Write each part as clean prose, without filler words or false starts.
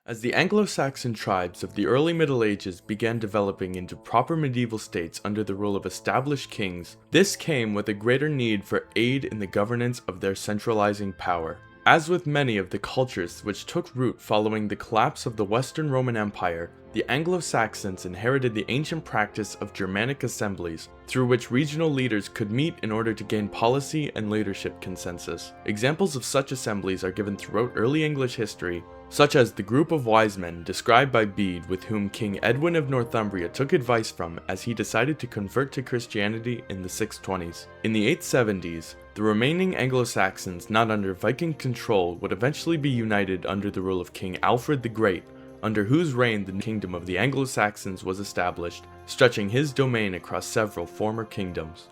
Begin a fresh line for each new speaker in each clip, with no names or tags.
As the Anglo-Saxon tribes of the early Middle Ages began developing into proper medieval states under the rule of established kings, this came with a greater need for aid in the governance of their centralizing power. As with many of the cultures which took root following the collapse of the Western Roman Empire, the Anglo-Saxons inherited the ancient practice of Germanic assemblies, through which regional leaders could meet in order to gain policy and leadership consensus. Examples of such assemblies are given throughout early English history, such as the group of wise men described by Bede, with whom King Edwin of Northumbria took advice from as he decided to convert to Christianity in the 620s. In the 870s, the remaining Anglo-Saxons not under Viking control would eventually be united under the rule of King Alfred the Great, under whose reign the kingdom of the Anglo-Saxons was established, stretching his domain across several former kingdoms.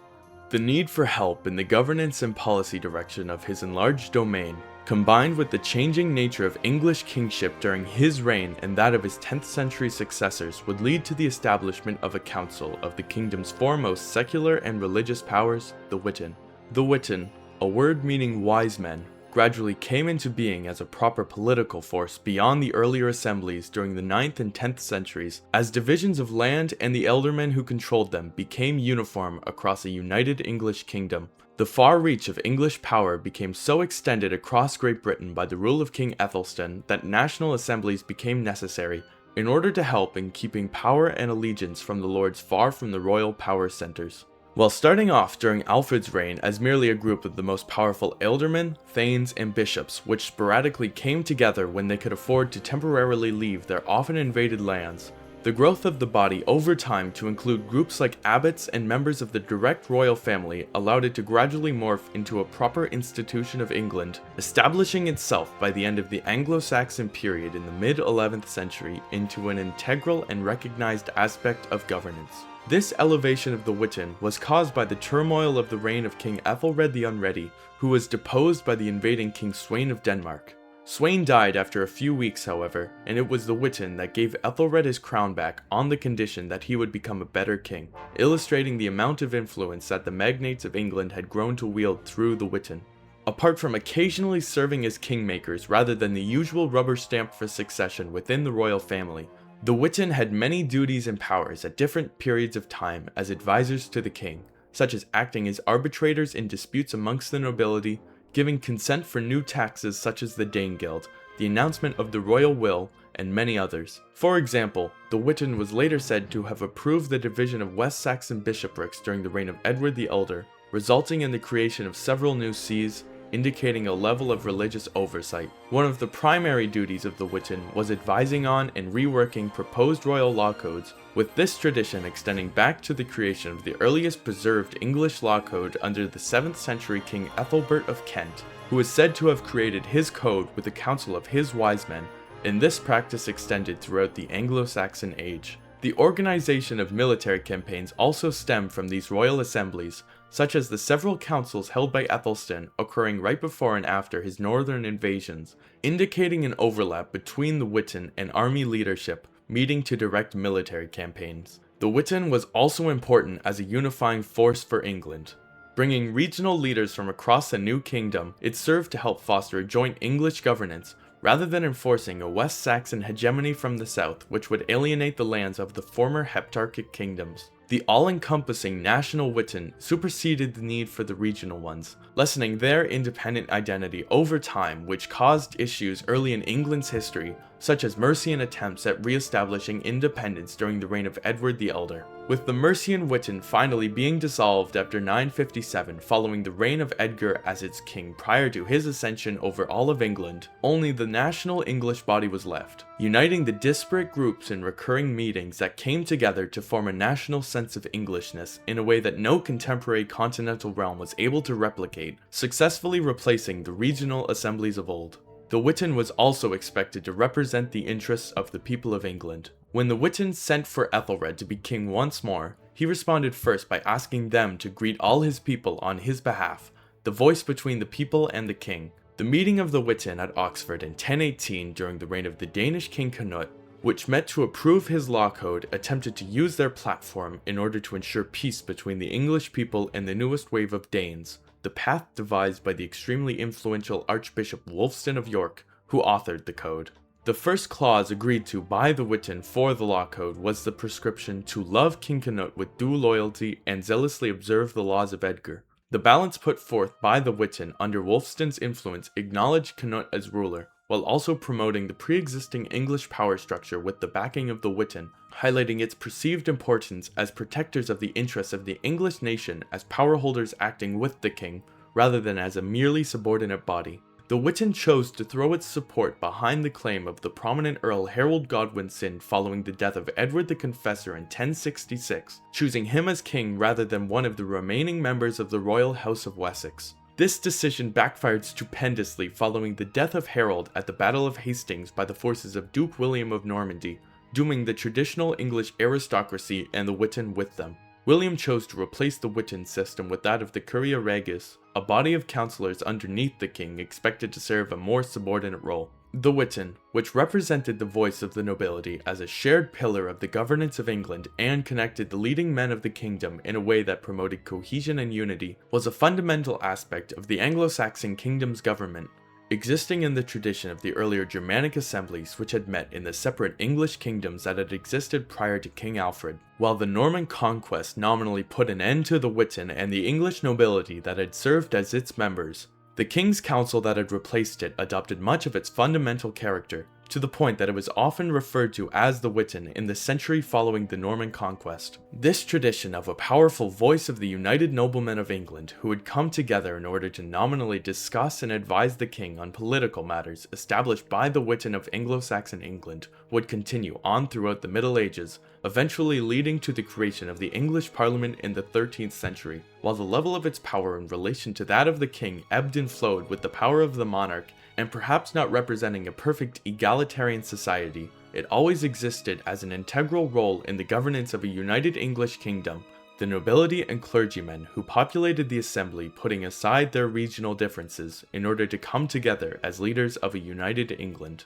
The need for help in the governance and policy direction of his enlarged domain, combined with the changing nature of English kingship during his reign and that of his 10th century successors, would lead to the establishment of a council of the kingdom's foremost secular and religious powers, the Witan. The Witan, a word meaning wise men, gradually came into being as a proper political force beyond the earlier assemblies during the 9th and 10th centuries, as divisions of land and the ealdormen who controlled them became uniform across a united English kingdom. The far reach of English power became so extended across Great Britain by the rule of King Ethelstan that national assemblies became necessary in order to help in keeping power and allegiance from the lords far from the royal power centers. While starting off during Alfred's reign as merely a group of the most powerful ealdormen, thanes, and bishops, which sporadically came together when they could afford to temporarily leave their often invaded lands, the growth of the body over time to include groups like abbots and members of the direct royal family allowed it to gradually morph into a proper institution of England, establishing itself by the end of the Anglo-Saxon period in the mid-11th century into an integral and recognized aspect of governance. This elevation of the Witan was caused by the turmoil of the reign of King Ethelred the Unready, who was deposed by the invading King Sweyn of Denmark. Sweyn died after a few weeks, however, and it was the Witan that gave Ethelred his crown back on the condition that he would become a better king, illustrating the amount of influence that the magnates of England had grown to wield through the Witan. Apart from occasionally serving as kingmakers rather than the usual rubber stamp for succession within the royal family, the Witan had many duties and powers at different periods of time as advisors to the king, such as acting as arbitrators in disputes amongst the nobility, giving consent for new taxes such as the Danegeld, the announcement of the royal will, and many others. For example, the Witan was later said to have approved the division of West Saxon bishoprics during the reign of Edward the Elder, resulting in the creation of several new sees, indicating a level of religious oversight. One of the primary duties of the Witan was advising on and reworking proposed royal law codes, with this tradition extending back to the creation of the earliest preserved English law code under the 7th century King Ethelbert of Kent, who is said to have created his code with the counsel of his wise men, and this practice extended throughout the Anglo-Saxon age. The organization of military campaigns also stemmed from these royal assemblies, such as the several councils held by Ethelstan occurring right before and after his northern invasions, indicating an overlap between the Witan and army leadership meeting to direct military campaigns. The Witan was also important as a unifying force for England. Bringing regional leaders from across a new kingdom, it served to help foster a joint English governance, rather than enforcing a West Saxon hegemony from the south, which would alienate the lands of the former heptarchic kingdoms. The all-encompassing national Witan superseded the need for the regional ones, lessening their independent identity over time, which caused issues early in England's history, such as Mercian attempts at re-establishing independence during the reign of Edward the Elder. With the Mercian Witan finally being dissolved after 957 following the reign of Edgar as its king prior to his ascension over all of England, only the national English body was left, uniting the disparate groups in recurring meetings that came together to form a national sense of Englishness in a way that no contemporary continental realm was able to replicate, successfully replacing the regional assemblies of old. The Witan was also expected to represent the interests of the people of England. When the Witan sent for Ethelred to be king once more, he responded first by asking them to greet all his people on his behalf, the voice between the people and the king. The meeting of the Witan at Oxford in 1018 during the reign of the Danish king Canute, which met to approve his law code, attempted to use their platform in order to ensure peace between the English people and the newest wave of Danes, the path devised by the extremely influential Archbishop Wulfstan of York, who authored the code. The first clause agreed to by the Witan for the law code was the prescription to love King Canute with due loyalty and zealously observe the laws of Edgar. The balance put forth by the Witan under Wulfstan's influence acknowledged Canute as ruler, while also promoting the pre-existing English power structure with the backing of the Witan, highlighting its perceived importance as protectors of the interests of the English nation as power holders acting with the king, rather than as a merely subordinate body. The Witan chose to throw its support behind the claim of the prominent Earl Harold Godwinson following the death of Edward the Confessor in 1066, choosing him as king rather than one of the remaining members of the royal house of Wessex. This decision backfired stupendously following the death of Harold at the Battle of Hastings by the forces of Duke William of Normandy, dooming the traditional English aristocracy and the Witan with them. William chose to replace the Witan system with that of the Curia Regis, a body of councillors underneath the king expected to serve a more subordinate role. The Witan, which represented the voice of the nobility as a shared pillar of the governance of England and connected the leading men of the kingdom in a way that promoted cohesion and unity, was a fundamental aspect of the Anglo-Saxon kingdom's government, existing in the tradition of the earlier Germanic assemblies which had met in the separate English kingdoms that had existed prior to King Alfred. While the Norman Conquest nominally put an end to the Witan and the English nobility that had served as its members, the King's Council that had replaced it adopted much of its fundamental character, to the point that it was often referred to as the Witan in the century following the Norman Conquest. This tradition of a powerful voice of the united noblemen of England who would come together in order to nominally discuss and advise the king on political matters established by the Witan of Anglo-Saxon England would continue on throughout the Middle Ages, eventually leading to the creation of the English Parliament in the 13th century. While the level of its power in relation to that of the king ebbed and flowed with the power of the monarch, and perhaps not representing a perfect egalitarian society, it always existed as an integral role in the governance of a united English kingdom, the nobility and clergymen who populated the assembly putting aside their regional differences in order to come together as leaders of a united England.